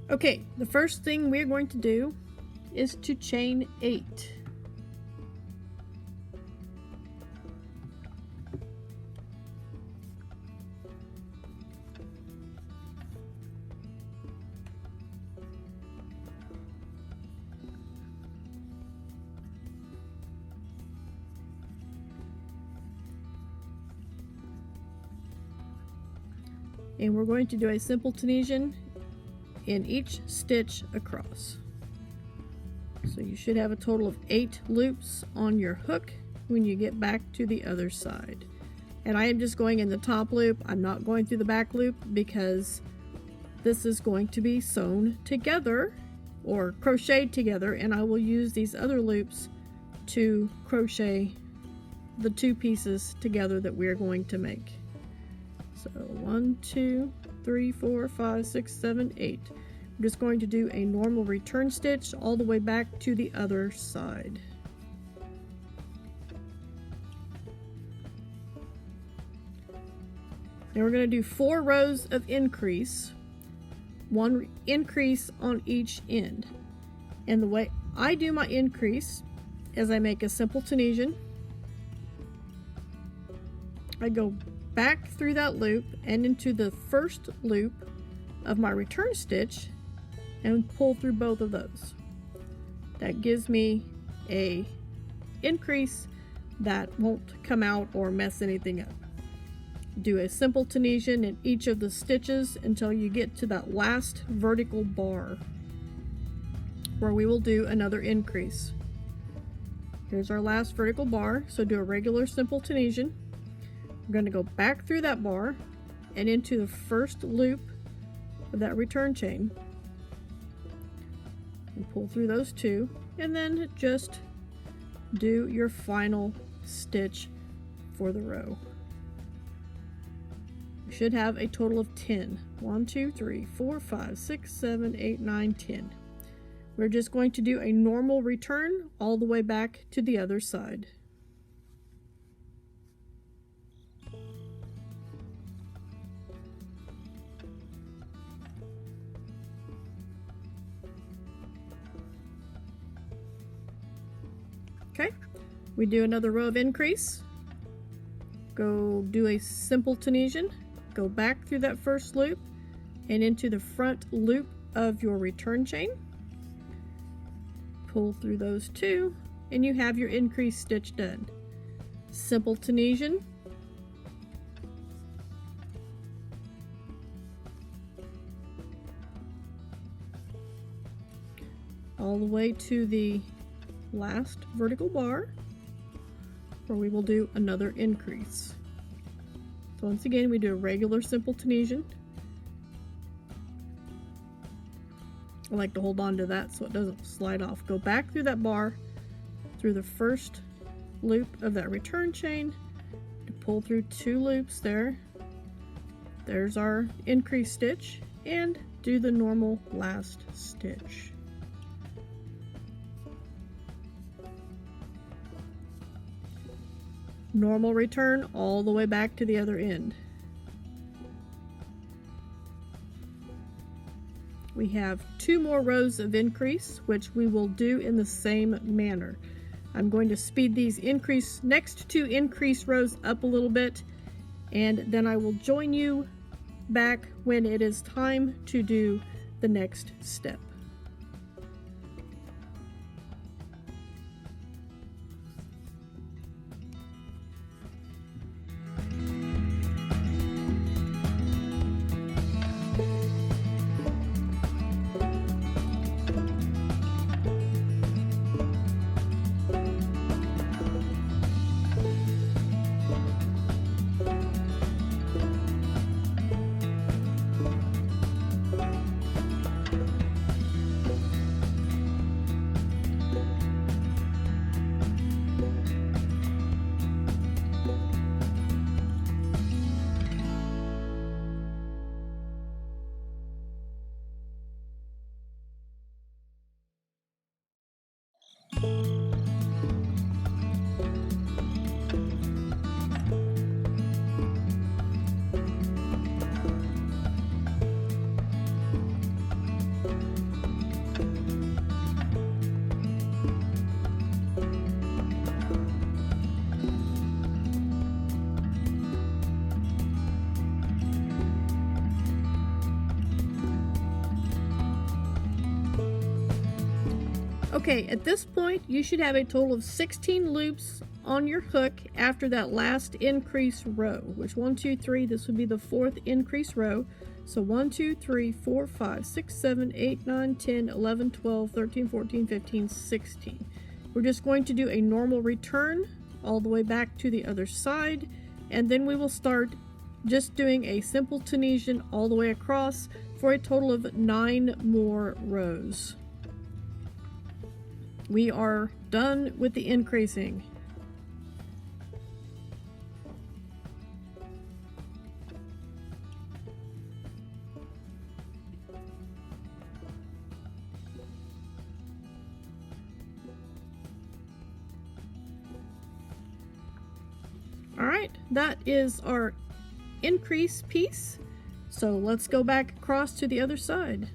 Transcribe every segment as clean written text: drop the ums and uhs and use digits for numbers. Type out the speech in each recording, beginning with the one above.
Okay, the first thing we're going to do is to chain 8. And we're going to do a simple Tunisian in each stitch across. So you should have a total of 8 loops on your hook when you get back to the other side. And I am just going in the top loop. I'm not going through the back loop because this is going to be sewn together or crocheted together, and I will use these other loops to crochet the 2 pieces together that we're going to make. So 1, 2, 3, 4, 5, 6, 7, 8. I'm just going to do a normal return stitch all the way back to the other side. Now we're going to do 4 rows of increase, 1 increase on each end. And the way I do my increase is I make a simple Tunisian. I go back through that loop and into the first loop of my return stitch and pull through both of those. That gives me a increase that won't come out or mess anything up. Do a simple Tunisian in each of the stitches until you get to that last vertical bar where we will do another increase. Here's our last vertical bar, so do a regular simple Tunisian. We're going to go back through that bar and into the first loop of that return chain and pull through those 2, and then just do your final stitch for the row. You should have a total of 10. 1, 2, 3, 4, 5, 6, 7, 8, 9, 10. We're just going to do a normal return all the way back to the other side. Okay, we do another row of increase, go do a simple Tunisian, go back through that first loop and into the front loop of your return chain, pull through those 2, and you have your increase stitch done. Simple Tunisian, all the way to the last vertical bar where we will do another increase. So once again, we do a regular simple Tunisian. I like to hold on to that so it doesn't slide off. Go back through that bar, through the first loop of that return chain, to pull through 2 loops there. There's our increase stitch, and do the normal last stitch. Normal return all the way back to the other end. We have 2 more rows of increase, which we will do in the same manner. I'm going to speed these next 2 increase rows up a little bit, and then I will join you back when it is time to do the next step. Okay, at this point you should have a total of 16 loops on your hook after that last increase row, which 1, 2, 3, this would be the 4th increase row. So 1, 2, 3, 4, 5, 6, 7, 8, 9, 10, 11, 12, 13, 14, 15, 16. We're just going to do a normal return all the way back to the other side, and then we will start just doing a simple Tunisian all the way across for a total of 9 more rows. We are done with the increasing. Alright, that is our increase piece. So let's go back across to the other side.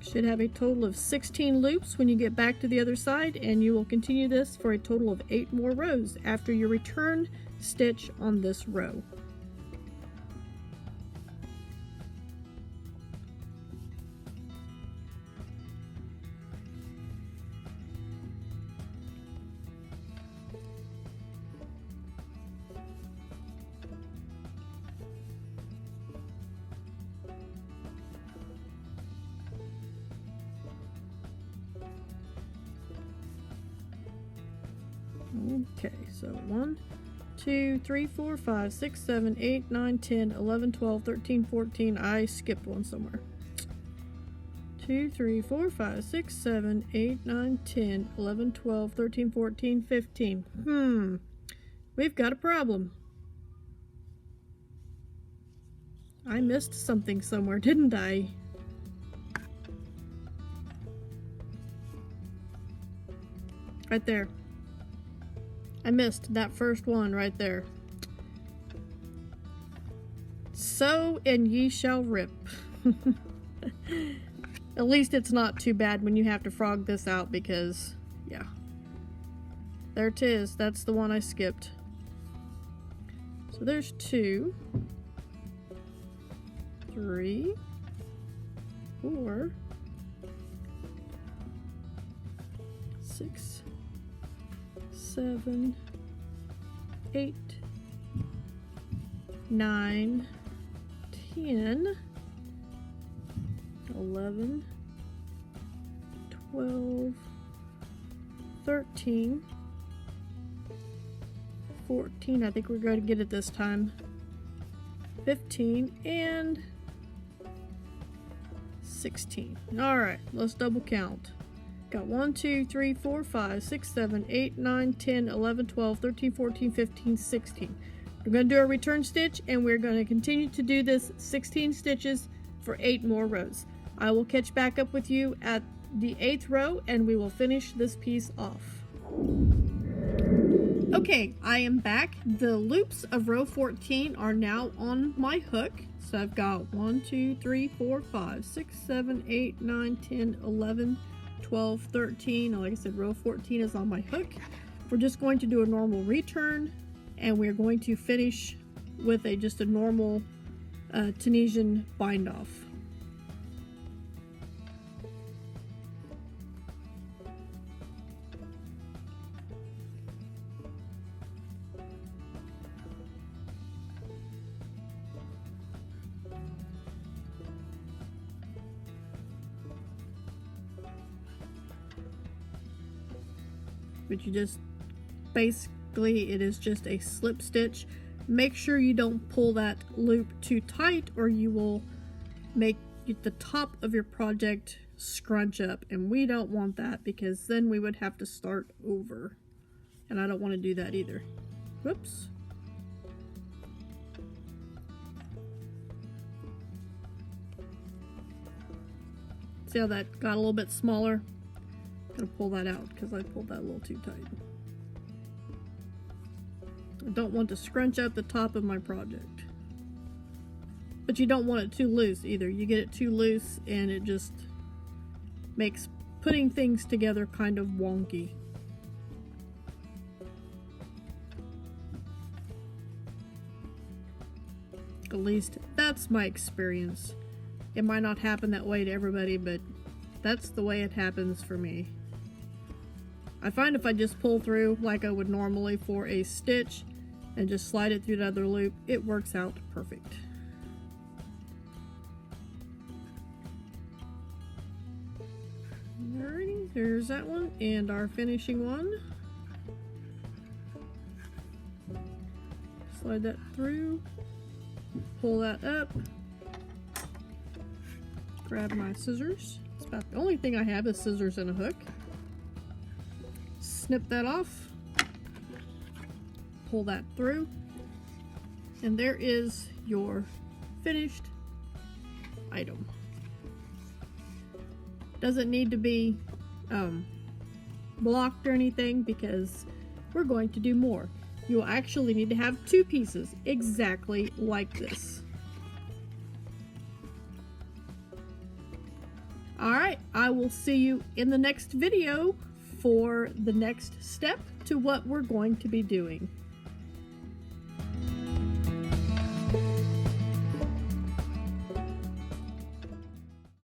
Should have a total of 16 loops when you get back to the other side, and you will continue this for a total of 8 more rows after your return stitch on this row. Okay, so 1, 2, 3, 4, 5, 6, 7, 8, 9, 10, 11, 12, 13, 14. I skipped one somewhere. 2, 3, 4, 5, 6, 7, 8, 9, 10, 11, 12, 13, 14, 15. We've got a problem. I missed something somewhere, didn't I? Right there. I missed that first one right there. Sew and ye shall rip. At least it's not too bad when you have to frog this out, because, yeah. There it is. That's the one I skipped. So there's 2, 3, 4, 6, 7, 8, 9, 10, 11, 12, 13, 14, I think we're going to get it this time, 15, and 16. Alright, let's double count. Got 1, 2, 3, 4, 5, 6, 7, 8, 9, 10, 11, 12, 13, 14, 15, 16. We're going to do a return stitch, and we're going to continue to do this 16 stitches for 8 more rows. I will catch back up with you at the 8th row, and we will finish this piece off. Okay, I am back. The loops of row 14 are now on my hook. So I've got 1, 2, 3, 4, 5, 6, 7, 8, 9, 10, 11, 12, 13. Like I said, row 14 is on my hook. We're just going to do a normal return, and we're going to finish with just a normal Tunisian bind off. But you just, basically it is just a slip stitch. Make sure you don't pull that loop too tight, or you will make the top of your project scrunch up, and we don't want that, because then we would have to start over, and I don't want to do that either. Whoops. See how that got a little bit smaller? I'm gonna pull that out because I pulled that a little too tight. I don't want to scrunch up the top of my project. But you don't want it too loose either. You get it too loose and it just makes putting things together kind of wonky. At least that's my experience. It might not happen that way to everybody, but That's the way it happens for me. I find if I just pull through like I would normally for a stitch and just slide it through the other loop, it works out perfect. Alrighty, there's that one and our finishing one. Slide that through, pull that up, grab my scissors. It's about the only thing I have is scissors and a hook. Snip that off, pull that through, and there is your finished item. Doesn't need to be blocked or anything because we're going to do more. You'll actually need to have two pieces exactly like this. Alright, I will see you in the next video for the next step to what we're going to be doing.